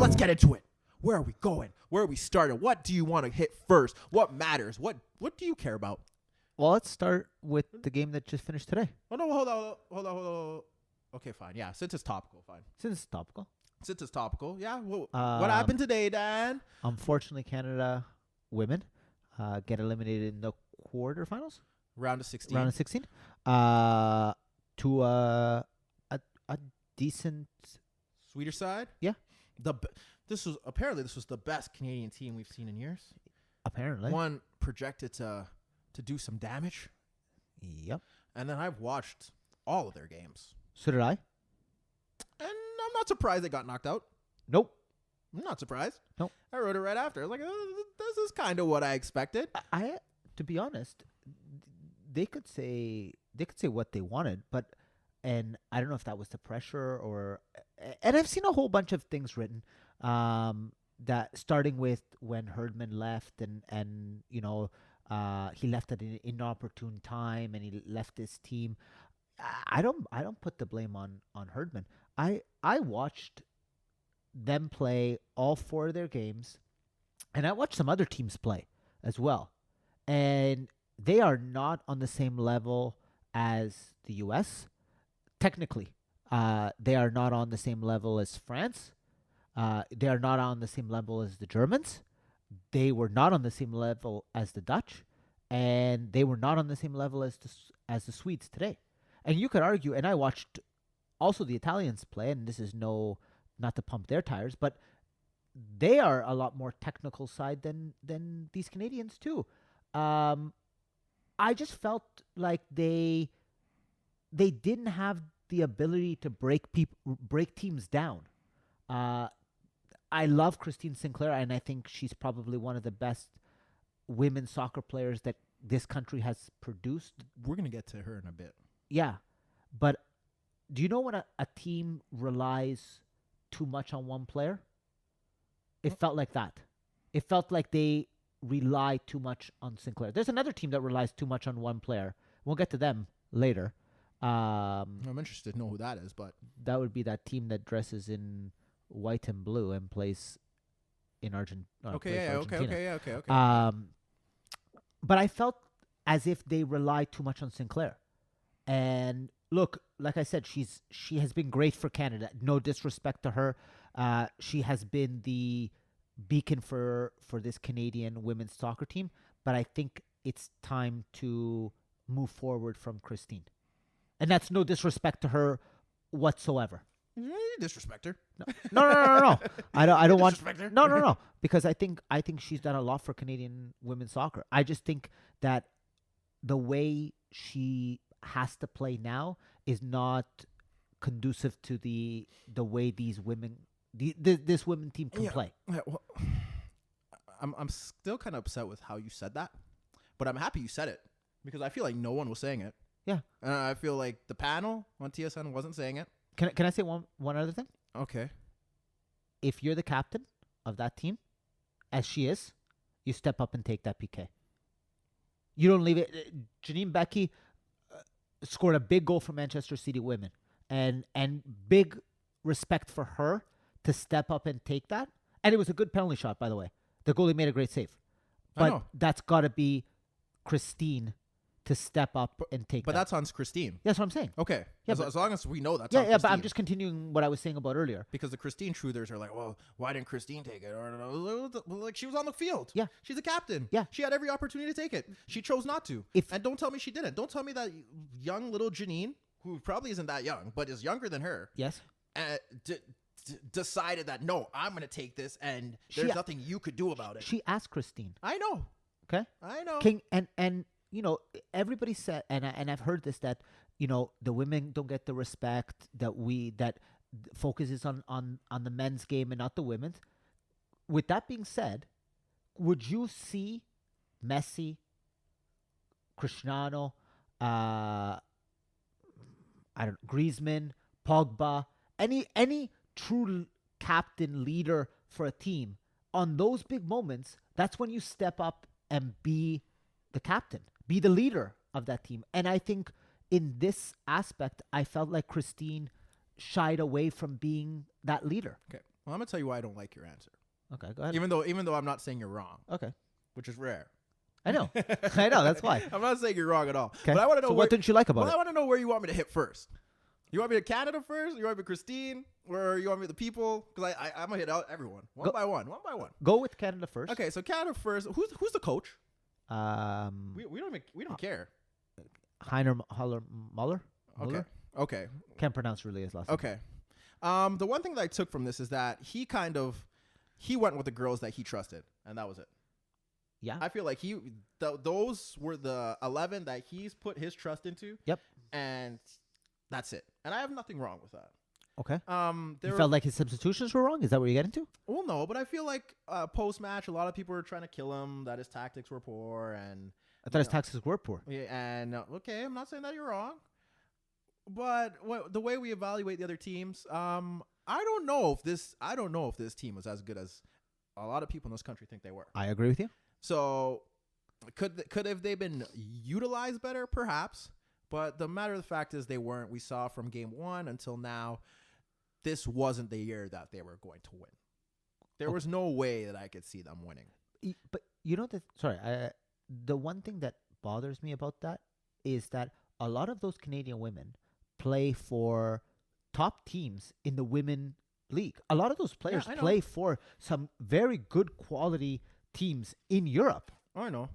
let's get into it. Where are we going? Where are we starting? What do you want to hit first? What matters? What do you care about? Well, let's start with the game that just finished today. Oh, no, hold on. Okay, fine. Yeah, since it's topical, fine. Since it's topical. Yeah. Well, what happened today, Dan? Unfortunately, Canada women get eliminated in the quarterfinals. Round of 16. To a decent Swedish side? Yeah. This was the best Canadian team we've seen in years. Apparently. One projected to do some damage. Yep. And then I've watched all of their games. So did I. And I'm not surprised they got knocked out. Nope. I'm not surprised. Nope. I wrote it right after. I was like, this is kind of what I expected. I to be honest, they could say what they wanted, and I don't know if that was the pressure or, and I've seen a whole bunch of things written, that starting with when Herdman left and he left at an inopportune time and he left this team. I don't put the blame on Herdman. I watched them play all 4 of their games, and I watched some other teams play as well, and they are not on the same level as the U.S. Technically, they are not on the same level as France. They are not on the same level as the Germans. They were not on the same level as the Dutch, and they were not on the same level as the Swedes today. And you could argue, and I watched also the Italians play, and this is not to pump their tires, but they are a lot more technical side than these Canadians too. I just felt like they didn't have the ability to break teams down. I love Christine Sinclair, and I think she's probably one of the best women's soccer players that this country has produced. We're going to get to her in a bit. Yeah, but do you know when a team relies too much on one player? It felt like that. It felt like they rely too much on Sinclair. There's another team that relies too much on one player. We'll get to them later. I'm interested to know who that is, but that would be that team that dresses in white and blue and plays in Argentina. Okay. But I felt as if they relied too much on Sinclair. And look, like I said, she has been great for Canada. No disrespect to her. She has been the beacon for this Canadian women's soccer team. But I think it's time to move forward from Christine. And that's no disrespect to her whatsoever. You disrespect her. No. I don't want. Her. No. Because I think she's done a lot for Canadian women's soccer. I just think that the way she has to play now is not conducive to the way these women, this women team can play. Yeah, well, I'm still kind of upset with how you said that, but I'm happy you said it because I feel like no one was saying it. Yeah, I feel like the panel on TSN wasn't saying it. Can I say one other thing? Okay. If you're the captain of that team, as she is, you step up and take that PK. You don't leave it. Janine Becky scored a big goal for Manchester City women, and big respect for her to step up and take that. And it was a good penalty shot, by the way. The goalie made a great save, but that's got to be Christine to step up and take that. But that's on Christine. That's what I'm saying. Okay. Yeah, as long as we know that's on Christine. Yeah, but I'm just continuing what I was saying about earlier. Because the Christine truthers are like, well, why didn't Christine take it? Or like she was on the field. Yeah. She's a captain. Yeah. She had every opportunity to take it. She chose not to. And don't tell me she didn't. Don't tell me that young little Janine, who probably isn't that young, but is younger than her. Yes. Decided that, no, I'm going to take this and there's nothing you could do about it. She asked Christine. I know. Okay? I know. And you know, everybody said, and I've heard this, that, you know, the women don't get the respect that focuses on the men's game and not the women's. With that being said, would you see Messi, Cristiano, Griezmann, Pogba, any true captain leader for a team on those big moments? That's when you step up and be the captain, be the leader of that team. And I think in this aspect, I felt like Christine shied away from being that leader. Well, I'm gonna tell you why I don't like your answer. Okay, go ahead. Even though I'm not saying you're wrong. Okay. Which is rare. I know. I know. That's why. I'm not saying you're wrong at all. Okay. But I want to know what didn't you like about I it? want to know where you want me to hit first. You want me to Canada first? You want me to Christine? Or you want me to the people? Because I'm going to hit out everyone. One by one. Go with Canada first. Okay, so Canada first. Who's the coach? We don't care. Heiner-Møller? Okay. Can't pronounce really his last name. Okay. The one thing that I took from this is that he went with the girls that he trusted, and that was it. Yeah. I feel like those were the 11 that he's put his trust into. Yep. And that's it. And I have nothing wrong with that. Okay. You felt like his substitutions were wrong? Is that what you're getting to? Well, no, but I feel like post-match, a lot of people were trying to kill him, that his tactics were poor. And I thought his tactics were poor. Yeah, and okay, I'm not saying that you're wrong. But the way we evaluate the other teams, I don't know if this team was as good as a lot of people in this country think they were. I agree with you. So could have they been utilized better? Perhaps. But the matter of the fact is they weren't. We saw from game 1 until now, this wasn't the year that they were going to win. There was no way that I could see them winning. But you know the one thing that bothers me about that is that a lot of those Canadian women play for top teams in the women league. A lot of those players play for some very good quality teams in Europe. Oh, I know.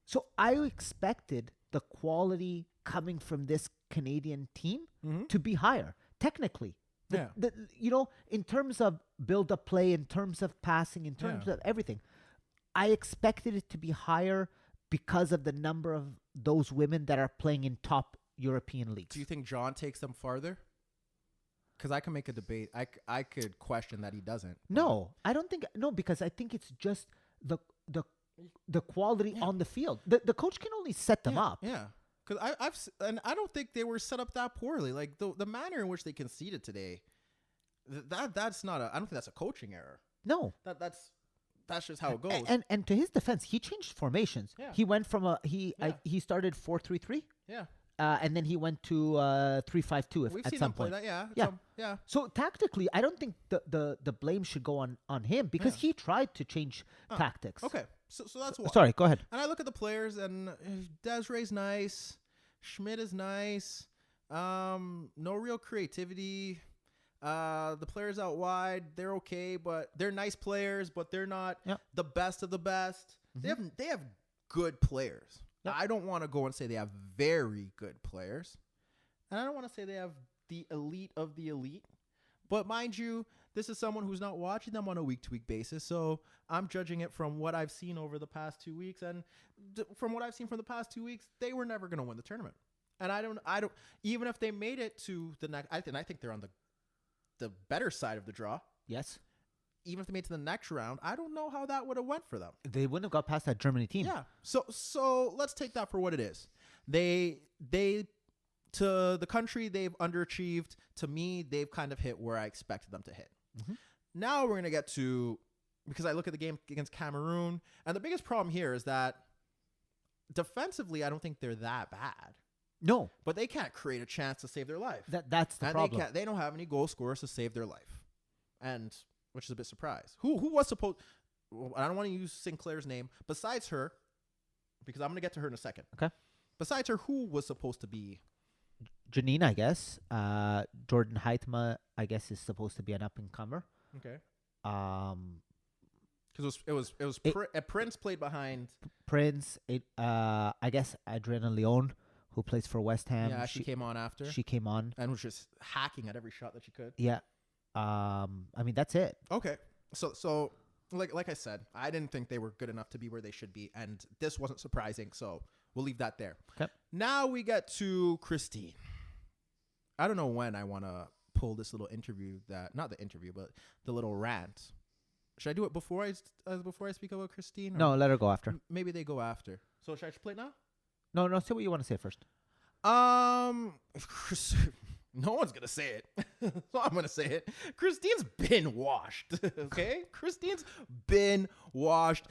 So I expected the quality coming from this Canadian team to be higher, technically. In terms of build-up play, in terms of passing, in terms of everything, I expected it to be higher because of the number of those women that are playing in top European leagues. Do you think John takes them farther? Because I can make a debate. I could question that he doesn't. No, I don't think. No, because I think it's just the quality on the field. The coach can only set them up. Yeah. Because I don't think they were set up that poorly. Like the manner in which they conceded today, that's not I don't think that's a coaching error. No, that's just how it goes. And to his defense, he changed formations. Yeah. He went from he started 4-3-3. Yeah. And then he went to 3-5-2 We've at seen some him play point. that, yeah. So tactically, I don't think the blame should go on him because he tried to change tactics. Okay, so that's why. Sorry, go ahead. And I look at the players, and Desiree's nice, Schmidt is nice, no real creativity. The players out wide, they're okay, but they're nice players, but they're not the best of the best. Mm-hmm. They have good players. Yep. I don't want to go and say they have very good players. And I don't want to say they have the elite of the elite. But mind you, this is someone who's not watching them on a week-to-week basis. So I'm judging it from what I've seen over the past 2 weeks. And from what I've seen from the past 2 weeks, they were never going to win the tournament. And I don't, even if they made it to the next, I think they're on the better side of the draw. Yes. Even if they made it to the next round, I don't know how that would have went for them. They wouldn't have got past that Germany team. Yeah. So let's take that for what it is. They to the country, they've underachieved. To me, they've kind of hit where I expected them to hit. Mm-hmm. Now we're going to get to, because I look at the game against Cameroon, and the biggest problem here is that defensively, I don't think they're that bad. No. But they can't create a chance to save their life. That's the problem. They don't have any goal scorers to save their life. And which is a bit surprised. Who was supposed? Well, I don't want to use Sinclair's name. Besides her, because I'm going to get to her in a second. Okay. Besides her, who was supposed to be? Janine, I guess. Jordan Heitma, I guess, is supposed to be an up and comer. Okay. Because it was Prince played behind Prince. I guess Adriana Leon, who plays for West Ham. Yeah, she came on after. She came on and was just hacking at every shot that she could. Yeah. I mean, that's it. Okay. So like I said, I didn't think they were good enough to be where they should be, and this wasn't surprising, so we'll leave that there. Okay. Now we get to Christine. I don't know when I want to pull this little interview not the interview, but the little rant. Should I do it before I speak about Christine? No, let her go after. Maybe they go after. So should I just play it now? No, say what you want to say first. No one's going to say it. So I'm going to say it. Christine's been washed. Okay? Christine's been washed.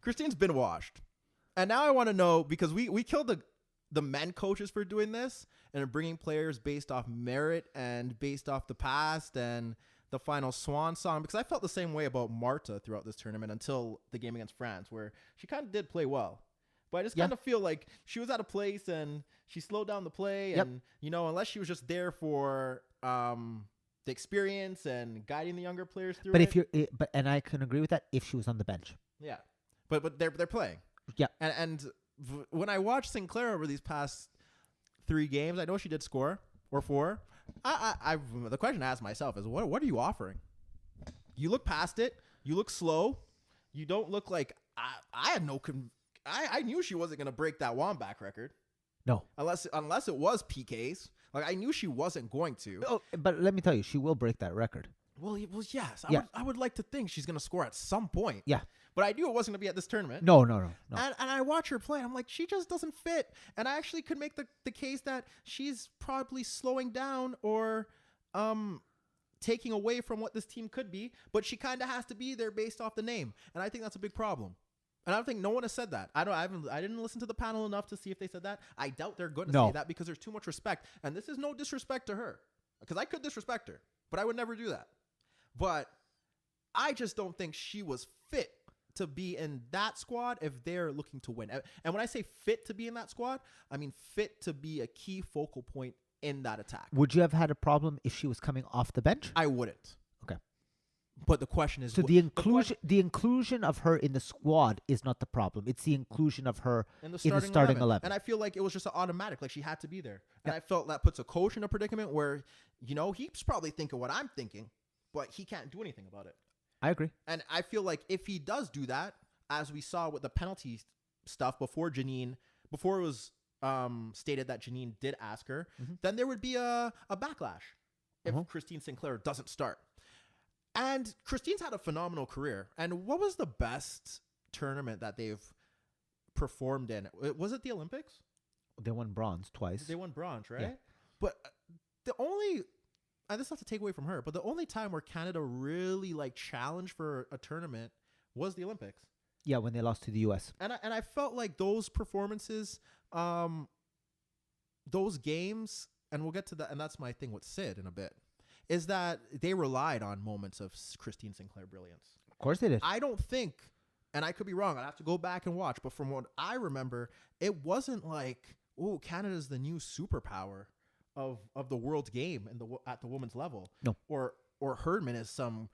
Christine's been washed. And now I want to know, because we killed the men coaches for doing this and are bringing players based off merit and based off the past and the final swan song, because I felt the same way about Marta throughout this tournament until the game against France, where she kind of did play well. But I just kind of feel like she was at a place and she slowed down the play. And, you know, unless she was just there for the experience and guiding the younger players through and I can agree with that if she was on the bench. Yeah. But they're playing. Yeah. And when I watched Sinclair over these past 3 games, I know she did score or 4. The question I asked myself is, what are you offering? You look past it. You look slow. You don't look like I had no. I knew she wasn't going to break that Wambach record. No, unless it was PKs. Like I knew she wasn't going to. Oh, but let me tell you, she will break that record. Well, yes. I would like to think she's going to score at some point. Yeah. But I knew it wasn't going to be at this tournament. No. And I watch her play. I'm like, she just doesn't fit. And I actually could make the case that she's probably slowing down or taking away from what this team could be. But she kind of has to be there based off the name. And I think that's a big problem. And I don't think no one has said that. I didn't listen to the panel enough to see if they said that. I doubt they're going to say that because there's too much respect. And this is no disrespect to her. Because I could disrespect her. But I would never do that. But I just don't think she was fit to be in that squad if they're looking to win. And when I say fit to be in that squad, I mean fit to be a key focal point in that attack. Would you have had a problem if she was coming off the bench? I wouldn't. Okay. But the question is... So the inclusion of her in the squad is not the problem. It's the inclusion of her in the starting 11. And I feel like it was just an automatic. Like she had to be there. And I felt that puts a coach in a predicament where, you know, he's probably thinking what I'm thinking, but he can't do anything about it. I agree. And I feel like if he does do that, as we saw with the penalty stuff before it was stated that Janine did ask her, then there would be a backlash if Christine Sinclair doesn't start. And Christine's had a phenomenal career. And what was the best tournament that they've performed in? Was it the Olympics? They won bronze twice. They won bronze, right? Yeah. But the only... And this is not to take away from her, but the only time where Canada really like challenged for a tournament was the Olympics. Yeah, when they lost to the U.S. And I felt like those performances, those games, and we'll get to that, and that's my thing with Sid in a bit, is that they relied on moments of Christine Sinclair brilliance. Of course they did. I don't think, and I could be wrong, I'd have to go back and watch, but from what I remember, it wasn't like, oh, Canada's the new superpower of the world's game at the women's level. No. Or Herdman is some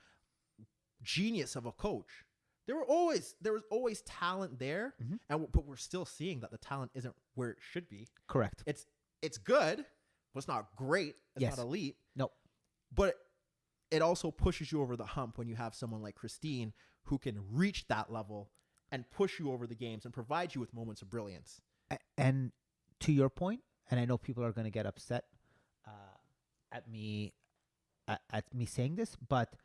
genius of a coach. There was always talent there, but we're still seeing that the talent isn't where it should be. Correct. It's good, but it's not great. It's not elite. No. But it also pushes you over the hump when you have someone like Christine who can reach that level and push you over the games and provide you with moments of brilliance. And to your point, and I know people are going to get upset at me saying this, but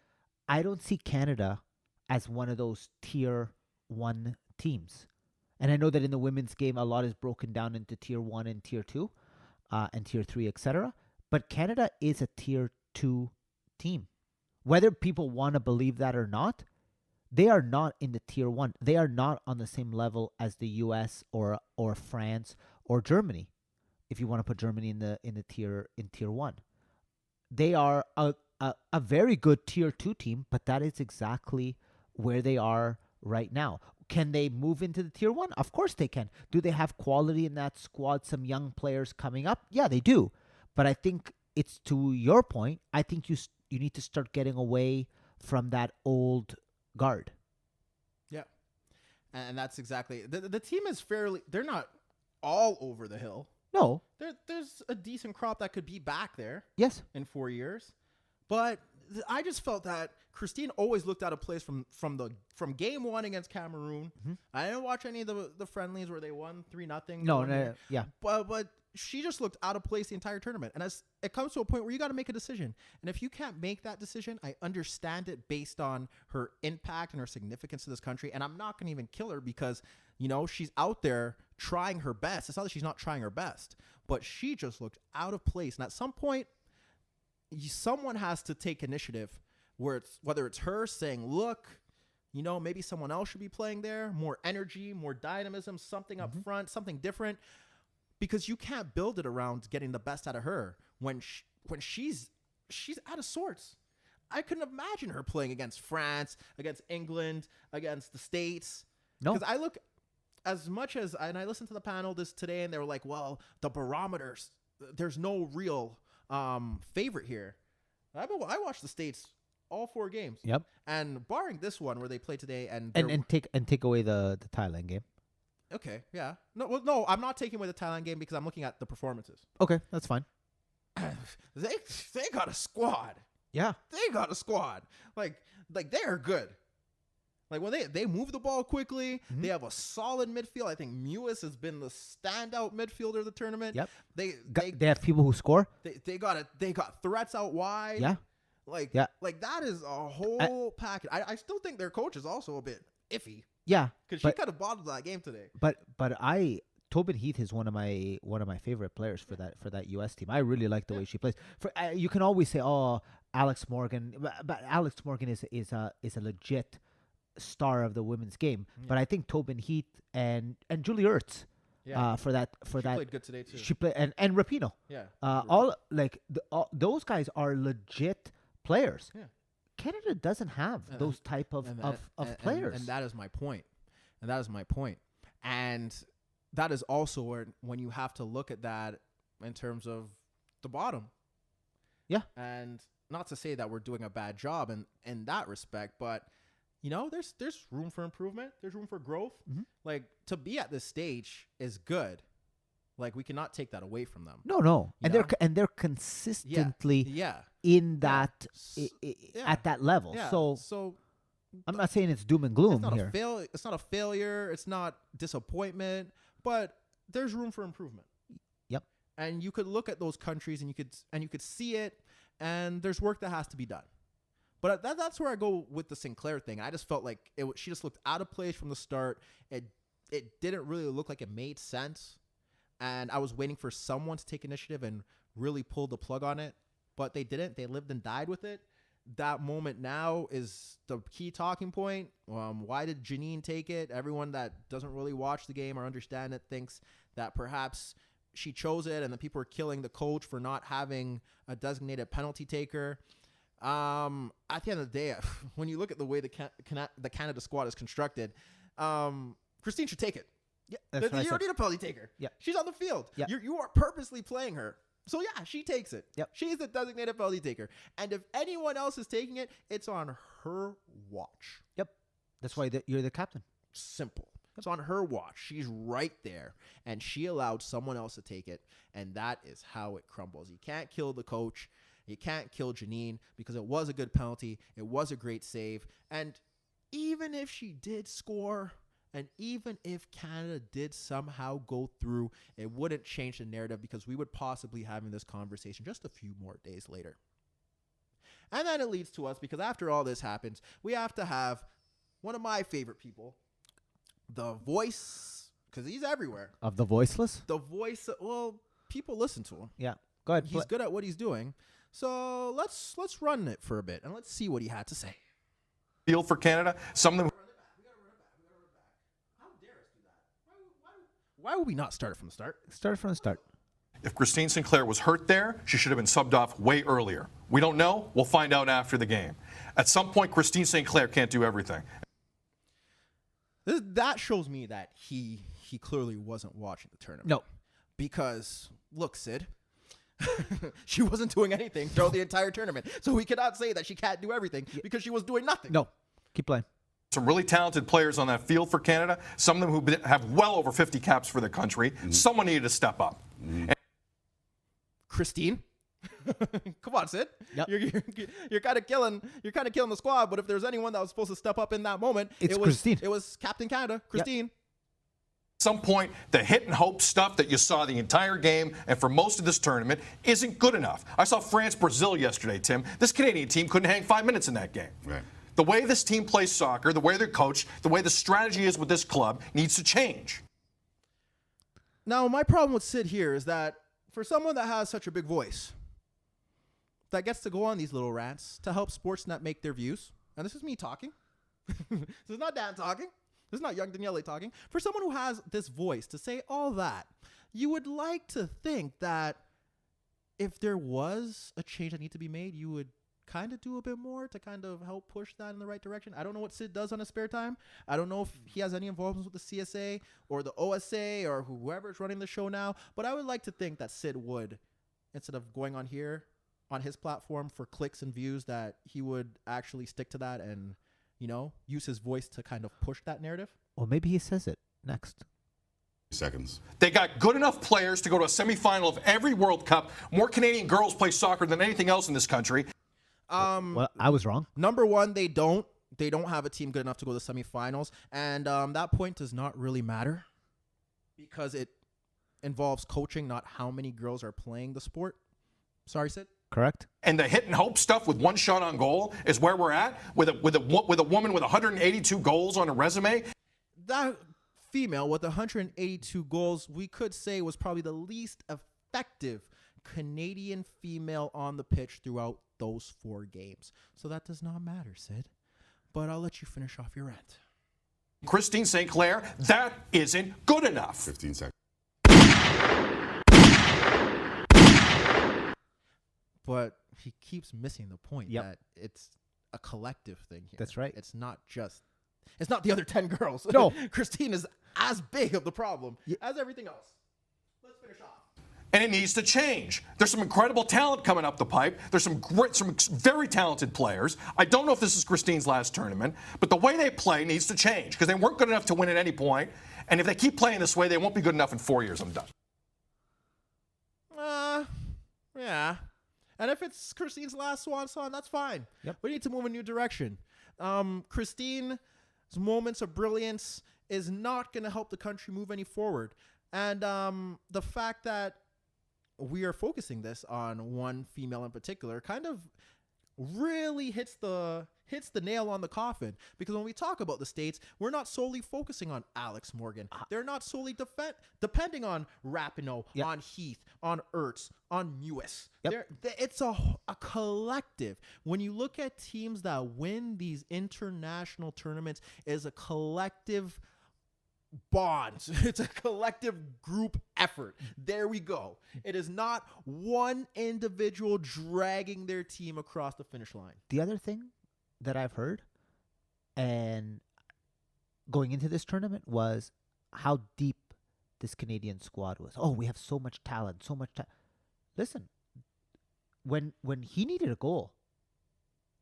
I don't see Canada as one of those tier 1 teams. And I know that in the women's game, a lot is broken down into tier 1 and tier 2 and tier 3, etc. But Canada is a tier 2 team. Whether people want to believe that or not, they are not in the tier 1. They are not on the same level as the US or France or Germany. If you want to put Germany in tier 1, they are a very good tier 2 team, but that is exactly where they are right now. Can they move into the tier 1? Of course they can. Do they have quality in that squad? Some young players coming up? Yeah, they do. But I think it's to your point. I think you need to start getting away from that old guard. Yeah, and that's exactly the team is fairly. They're not all over the hill. No. There's a decent crop that could be back there. Yes. In 4 years. But I just felt that Christine always looked out of place from game 1 against Cameroon. I didn't watch any of the friendlies where they won 3-0. No, yeah. But she just looked out of place the entire tournament. And as it comes to a point where you got to make a decision. And if you can't make that decision, I understand it based on her impact and her significance to this country. And I'm not going to even kill her because, you know, she's out there trying her best. It's not that she's not trying her best, but she just looked out of place. And at some point, someone has to take initiative whether it's her saying, look, you know, maybe someone else should be playing there, more energy, more dynamism, something up front, something different. because you can't build it around getting the best out of her when she's out of sorts. I couldn't imagine her playing against France, against England, against the States. No. Because I look, as much as, and I listened to the panel today, and they were like, well, the barometers, there's no real favorite here. I watched the States all 4 games. Yep. And barring this one where they played today, and take away the Thailand game. Okay, yeah. No, I'm not taking away the Thailand game because I'm looking at the performances. Okay, that's fine. They got a squad. Yeah. They got a squad. Like they are good. Like when they move the ball quickly, they have a solid midfield. I think Mewis has been the standout midfielder of the tournament. Yep. They have people who score. They got threats out wide. Yeah. Like that is a whole package. I still think their coach is also a bit iffy. Yeah. Because she could have bottled that game today. But Tobin Heath is one of my favorite players for that US team. I really like the way she plays. You can always say, "Oh, Alex Morgan," but Alex Morgan is a legit star of the women's game. Yeah. But I think Tobin Heath and Julie Ertz, she played good today too. She played and Rapinoe. Yeah. All those guys are legit players. Yeah. Canada doesn't have those type of players, and that is my point. And that is also when you have to look at that in terms of the bottom. Yeah. And not to say that we're doing a bad job in that respect, but there's room for improvement. There's room for growth. Mm-hmm. Like to be at this stage is good. Like we cannot take that away from them. No. They're consistently in that at that level. Yeah. So I'm not saying it's doom and gloom here. It's not a failure. It's not disappointment, but there's room for improvement. Yep. And you could look at those countries and you could see it, and there's work that has to be done. But that's where I go with the Sinclair thing. I just felt like she just looked out of place from the start. It didn't really look like it made sense. And I was waiting for someone to take initiative and really pull the plug on it. But they didn't. They lived and died with it. That moment now is the key talking point. Why did Janine take it? Everyone that doesn't really watch the game or understand it thinks that perhaps she chose it and the people are killing the coach for not having a designated penalty taker. At the end of the day, when you look at the way the Canada squad is constructed, Christine should take it. Yeah, you don't need a penalty taker. Yeah. She's on the field. Yeah. You are purposely playing her. So, yeah, she takes it. Yep. She's the designated penalty taker. And if anyone else is taking it, it's on her watch. Yep. That's why you're the captain. Simple. It's on her watch. She's right there. And she allowed someone else to take it. And that is how it crumbles. You can't kill the coach. You can't kill Janine because it was a good penalty. It was a great save. And even if she did score, and even if Canada did somehow go through, it wouldn't change the narrative because we would possibly having this conversation just a few more days later. And then it leads to us, because after all this happens, we have to have one of my favorite people, the voice, because he's everywhere. Of the voiceless? The voice, well, people listen to him. Yeah, go ahead. He's good at what he's doing. So let's run it for a bit, and let's see what he had to say. Field for Canada, something... Why would we not start it from the start? Start from the start. If Christine Sinclair was hurt there, she should have been subbed off way earlier. We don't know. We'll find out after the game. At some point, Christine Sinclair can't do everything. That shows me that he clearly wasn't watching the tournament. No. Because, look, Sid, she wasn't doing anything throughout the entire tournament. So we cannot say that she can't do everything because she was doing nothing. No. Keep playing. Some really talented players on that field for Canada, some of them who have well over 50 caps for their country. Mm-hmm. Someone needed to step up. Mm-hmm. Christine, come on, Sid. Yep. You're kind of killing the squad. But if there's anyone that was supposed to step up in that moment, it was Christine. It was Captain Canada, Christine. Yep. At some point, the hit and hope stuff that you saw the entire game and for most of this tournament isn't good enough. I saw France-Brazil yesterday, Tim. This Canadian team couldn't hang 5 minutes in that game. Right. The way this team plays soccer, the way they're coached, the way the strategy is with this club needs to change. Now, my problem with Sid here is that for someone that has such a big voice, that gets to go on these little rants to help Sportsnet make their views, and this is me talking. This is not Dan talking. This is not young Daniele talking. For someone who has this voice to say all that, you would like to think that if there was a change that needed to be made, you would kind of do a bit more to kind of help push that in the right direction. I don't know what Sid does on his spare time. I don't know if he has any involvement with the CSA or the OSA or whoever's running the show now, but I would like to think that Sid would, instead of going on here on his platform for clicks and views, that he would actually stick to that and, you know, use his voice to kind of push that narrative. Well, maybe he says it next. Seconds. They got good enough players to go to a semifinal of every World Cup. More Canadian girls play soccer than anything else in this country. Well, I was wrong. Number one, they don't have a team good enough to go to the semifinals, and that point does not really matter because it involves coaching, not how many girls are playing the sport. Sorry, Sid. Correct. And the hit and hope stuff with one shot on goal is where we're at with a woman with 182 goals on a resume. That female with 182 goals, we could say, was probably the least effective Canadian female on the pitch throughout those 4 games. So that does not matter, Sid. But I'll let you finish off your rant. Christine Sinclair, that isn't good enough. 15 seconds. But he keeps missing the point Yep. that it's a collective thing here. That's right. It's not the other 10 girls. No. Christine is as big of the problem as everything else. Let's finish off. And it needs to change. There's some incredible talent coming up the pipe. There's some very talented players. I don't know if this is Christine's last tournament, but the way they play needs to change because they weren't good enough to win at any point. And if they keep playing this way, they won't be good enough in 4 years. I'm done. Yeah. And if it's Christine's last swan song, that's fine. Yep. We need to move in a new direction. Christine's moments of brilliance is not going to help the country move any forward. And the fact that we are focusing this on one female in particular kind of really hits the nail on the coffin, because when we talk about the States, we're not solely focusing on Alex Morgan. They're not solely depending on Rapinoe, Yep. on Heath, on Ertz, on Mewis. Yep. It's a collective. When you look at teams that win these international tournaments, it is a collective bond. It's a collective group effort. There we go. It is not one individual dragging their team across the finish line. The other thing that I've heard and going into this tournament was how deep this Canadian squad was. Oh, we have so much talent, so much talent. Listen, when he needed a goal,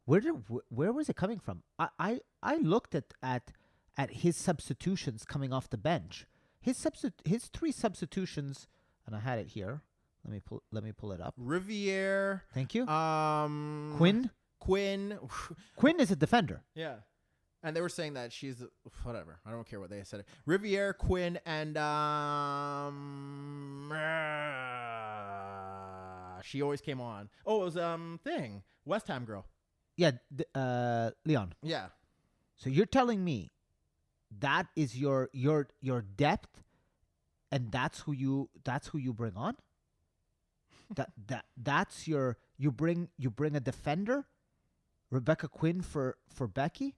where was it coming from? I looked at his substitutions coming off the bench. His 3 substitutions, and I had it here. Let me pull it up. Riviere. Thank you. Quinn. Quinn is a defender. Yeah. And they were saying that she's whatever. I don't care what they said. Riviere, Quinn, and she always came on. Oh, it was West Ham girl. Yeah, Leon. Yeah. So you're telling me that is your depth, and that's who you bring on? That's you bring a defender, Rebecca Quinn for Becky?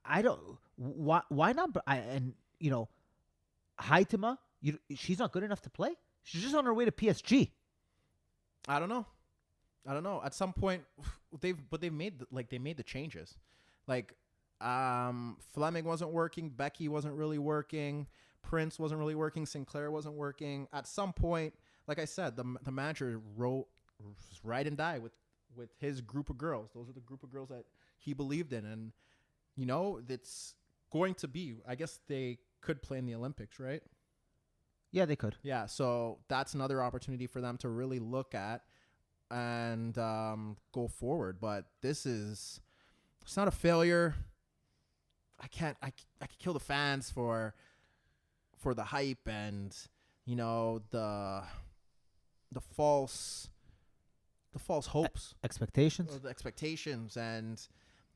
I don't why not? Heitema, she's not good enough to play. She's just on her way to PSG. I don't know. At some point, they made the changes. Like Fleming wasn't working, Becky wasn't really working, Prince wasn't really working, Sinclair wasn't working. At some point, like I said, the manager wrote ride and die with his group of girls. Those are the group of girls that he believed in, and it's going to be. I guess they could play in the Olympics, right? Yeah, they could. Yeah, so that's another opportunity for them to really look at and go forward. But it's not a failure. I could kill the fans for the hype and the false hopes, expectations, the expectations, and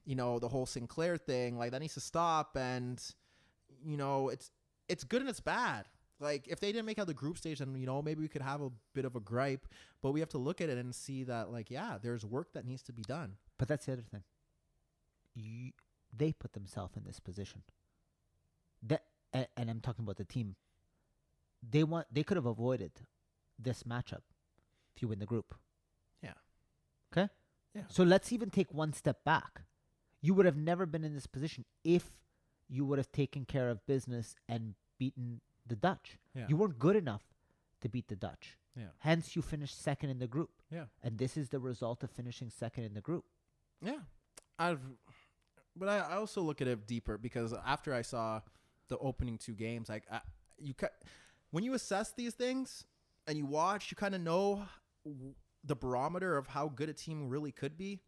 the whole Sinclair thing. Like, that needs to stop. And it's good and it's bad. Like, if they didn't make out the group stage, then maybe we could have a bit of a gripe. But we have to look at it and see that, like, yeah, there's work that needs to be done. But that's the other thing. They put themselves in this position. And I'm talking about the team. they could have avoided this matchup if you win the group. Yeah. Okay? Yeah. So let's even take one step back. You would have never been in this position if you would have taken care of business and beaten the Dutch. Yeah. You weren't good enough to beat the Dutch. Yeah. Hence, you finished second in the group. Yeah. And this is the result of finishing second in the group. Yeah. But I also look at it deeper because after I saw the opening 2 games, when you assess these things and you watch, you kind of know the barometer of how good a team really could be.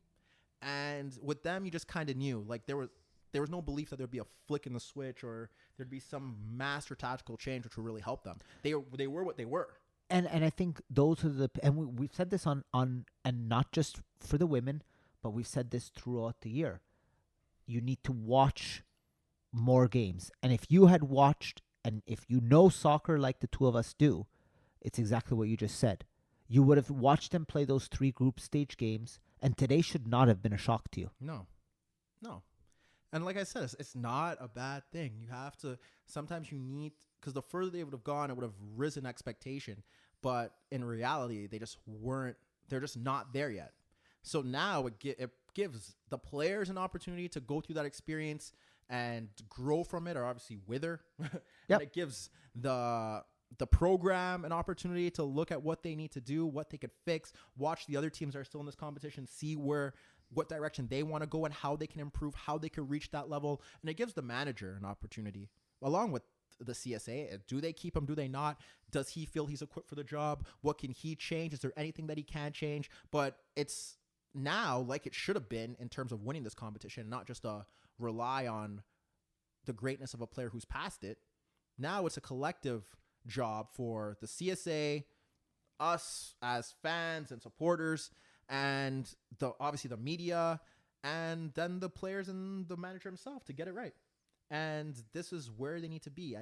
And with them, you just kind of knew. Like, there was no belief that there'd be a flick in the switch or there'd be some master tactical change which would really help them. They were what they were. And I think those are we've said this on and not just for the women, but we've said this throughout the year. You need to watch more games. And if you had watched, and if you know soccer like the two of us do, it's exactly what you just said. You would have watched them play those 3 group stage games, and today should not have been a shock to you. No. And like I said, it's not a bad thing. You have to, sometimes you need, because the further they would have gone, it would have risen expectation. But in reality, they just weren't, they're just not there yet. So now it gives the players an opportunity to go through that experience and grow from it, or obviously wither. Yep. And it gives the program an opportunity to look at what they need to do, what they could fix, watch the other teams that are still in this competition, see what direction they want to go and how they can improve, how they can reach that level. And it gives the manager an opportunity, along with the CSA. Do they keep him? Do they not? Does he feel he's equipped for the job? What can he change? Is there anything that he can change? But it's now like it should have been in terms of winning this competition, not just rely on the greatness of a player who's past it. Now it's a collective job for the CSA, us as fans and supporters, and obviously the media, and then the players and the manager himself to get it right. And this is where they need to be.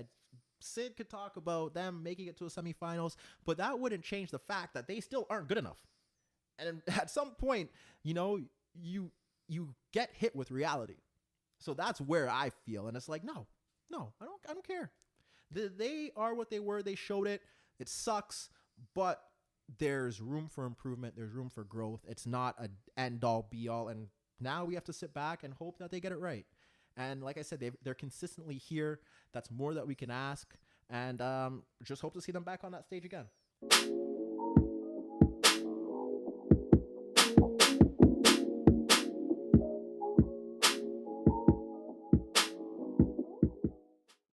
Sid could talk about them making it to a semifinals, but that wouldn't change the fact that they still aren't good enough. And at some point, you get hit with reality. So that's where I feel. And it's like, no, I don't care. They are what they were. They showed it. It sucks, but there's room for improvement. There's room for growth. It's not an end-all, be-all. And now we have to sit back and hope that they get it right. And like I said, they're consistently here. That's more that we can ask. And just hope to see them back on that stage again.